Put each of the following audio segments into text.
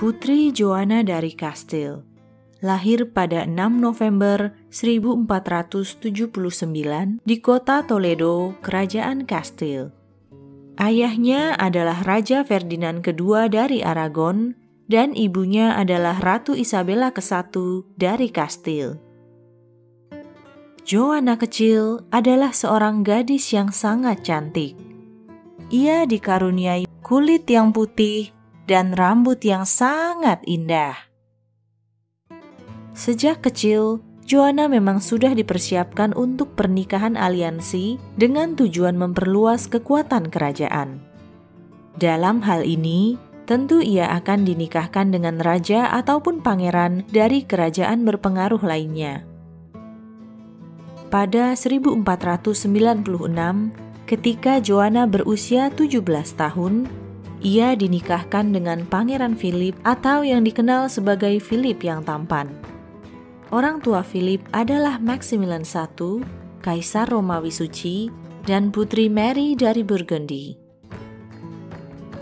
Putri Joanna dari Kastil, lahir pada 6 November 1479 di kota Toledo, Kerajaan Kastil. Ayahnya adalah Raja Ferdinand II dari Aragon dan ibunya adalah Ratu Isabella I dari Kastil. Joanna kecil adalah seorang gadis yang sangat cantik. Ia dikaruniai kulit yang putih dan rambut yang sangat indah. Sejak kecil, Joanna memang sudah dipersiapkan untuk pernikahan aliansi dengan tujuan memperluas kekuatan kerajaan. Dalam hal ini, tentu ia akan dinikahkan dengan raja ataupun pangeran dari kerajaan berpengaruh lainnya. Pada 1496, ketika Joanna berusia 17 tahun, ia dinikahkan dengan Pangeran Philip atau yang dikenal sebagai Philip yang tampan. Orang tua Philip adalah Maximilian I, Kaisar Romawi Suci, dan Putri Mary dari Burgundy.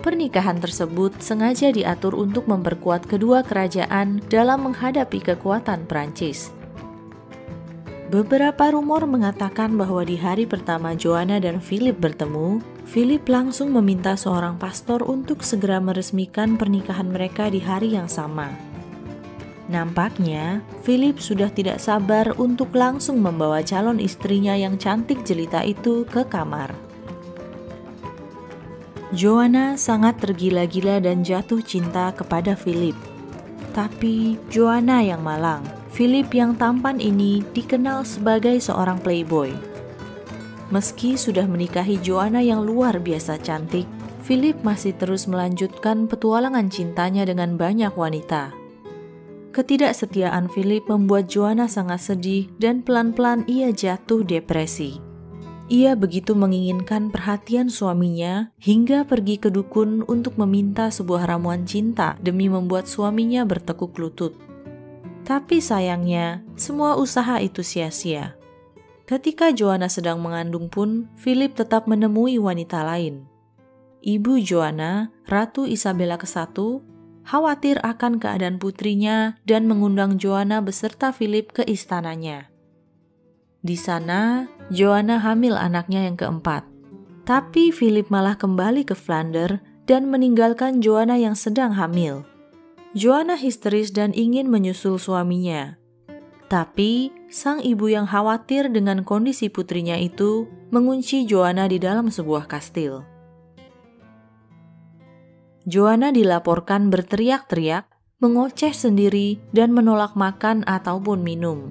Pernikahan tersebut sengaja diatur untuk memperkuat kedua kerajaan dalam menghadapi kekuatan Prancis. Beberapa rumor mengatakan bahwa di hari pertama Joanna dan Philip bertemu, Philip langsung meminta seorang pastor untuk segera meresmikan pernikahan mereka di hari yang sama. Nampaknya, Philip sudah tidak sabar untuk langsung membawa calon istrinya yang cantik jelita itu ke kamar. Joanna sangat tergila-gila dan jatuh cinta kepada Philip. Tapi Joanna yang malang. Philip yang tampan ini dikenal sebagai seorang playboy. Meski sudah menikahi Joanna yang luar biasa cantik, Philip masih terus melanjutkan petualangan cintanya dengan banyak wanita. Ketidaksetiaan Philip membuat Joanna sangat sedih dan pelan-pelan ia jatuh depresi. Ia begitu menginginkan perhatian suaminya hingga pergi ke dukun untuk meminta sebuah ramuan cinta demi membuat suaminya bertekuk lutut. Tapi sayangnya, semua usaha itu sia-sia. Ketika Joanna sedang mengandung pun, Philip tetap menemui wanita lain. Ibu Joanna, Ratu Isabella I, khawatir akan keadaan putrinya dan mengundang Joanna beserta Philip ke istananya. Di sana, Joanna hamil anaknya yang keempat. Tapi Philip malah kembali ke Flanders dan meninggalkan Joanna yang sedang hamil. Joanna histeris dan ingin menyusul suaminya. Tapi, sang ibu yang khawatir dengan kondisi putrinya itu mengunci Joanna di dalam sebuah kastil. Joanna dilaporkan berteriak-teriak, mengoceh sendiri, dan menolak makan ataupun minum.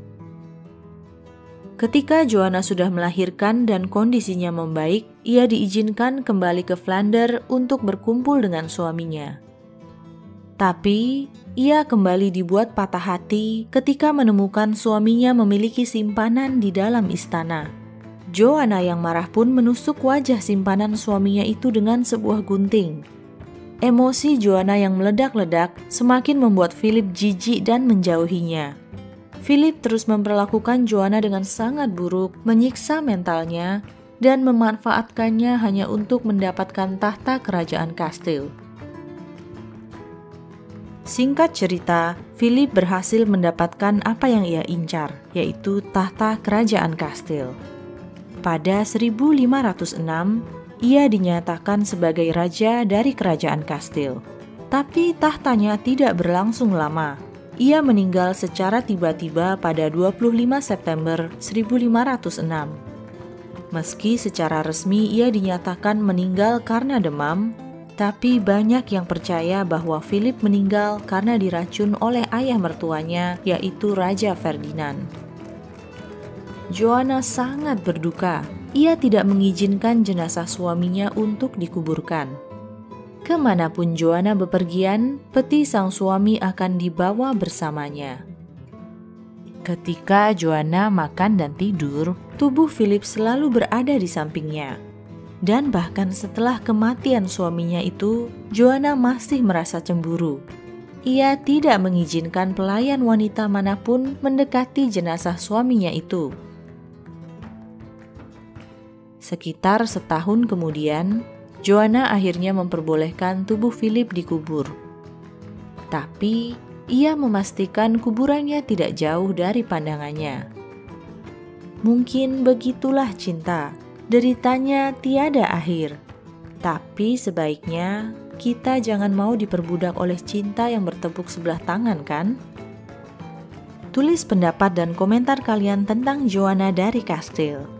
Ketika Joanna sudah melahirkan dan kondisinya membaik, ia diizinkan kembali ke Flanders untuk berkumpul dengan suaminya. Tapi, ia kembali dibuat patah hati ketika menemukan suaminya memiliki simpanan di dalam istana. Joanna yang marah pun menusuk wajah simpanan suaminya itu dengan sebuah gunting. Emosi Joanna yang meledak-ledak semakin membuat Philip jijik dan menjauhinya. Philip terus memperlakukan Joanna dengan sangat buruk, menyiksa mentalnya, dan memanfaatkannya hanya untuk mendapatkan tahta kerajaan Kastil. Singkat cerita, Philip berhasil mendapatkan apa yang ia incar, yaitu tahta kerajaan Kastil. Pada 1506, ia dinyatakan sebagai raja dari kerajaan Kastil. Tapi tahtanya tidak berlangsung lama. Ia meninggal secara tiba-tiba pada 25 September 1506. Meski secara resmi ia dinyatakan meninggal karena demam, tapi banyak yang percaya bahwa Philip meninggal karena diracun oleh ayah mertuanya, yaitu Raja Ferdinand. Joanna sangat berduka. Ia tidak mengizinkan jenazah suaminya untuk dikuburkan. Kemanapun Joanna bepergian, peti sang suami akan dibawa bersamanya. Ketika Joanna makan dan tidur, tubuh Philip selalu berada di sampingnya. Dan bahkan setelah kematian suaminya itu, Joanna masih merasa cemburu. Ia tidak mengizinkan pelayan wanita manapun mendekati jenazah suaminya itu. Sekitar setahun kemudian, Joanna akhirnya memperbolehkan tubuh Philip dikubur. Tapi ia memastikan kuburannya tidak jauh dari pandangannya. Mungkin begitulah cinta, deritanya tiada akhir. Tapi sebaiknya kita jangan mau diperbudak oleh cinta yang bertepuk sebelah tangan, kan? Tulis pendapat dan komentar kalian tentang Joanna dari Kastil.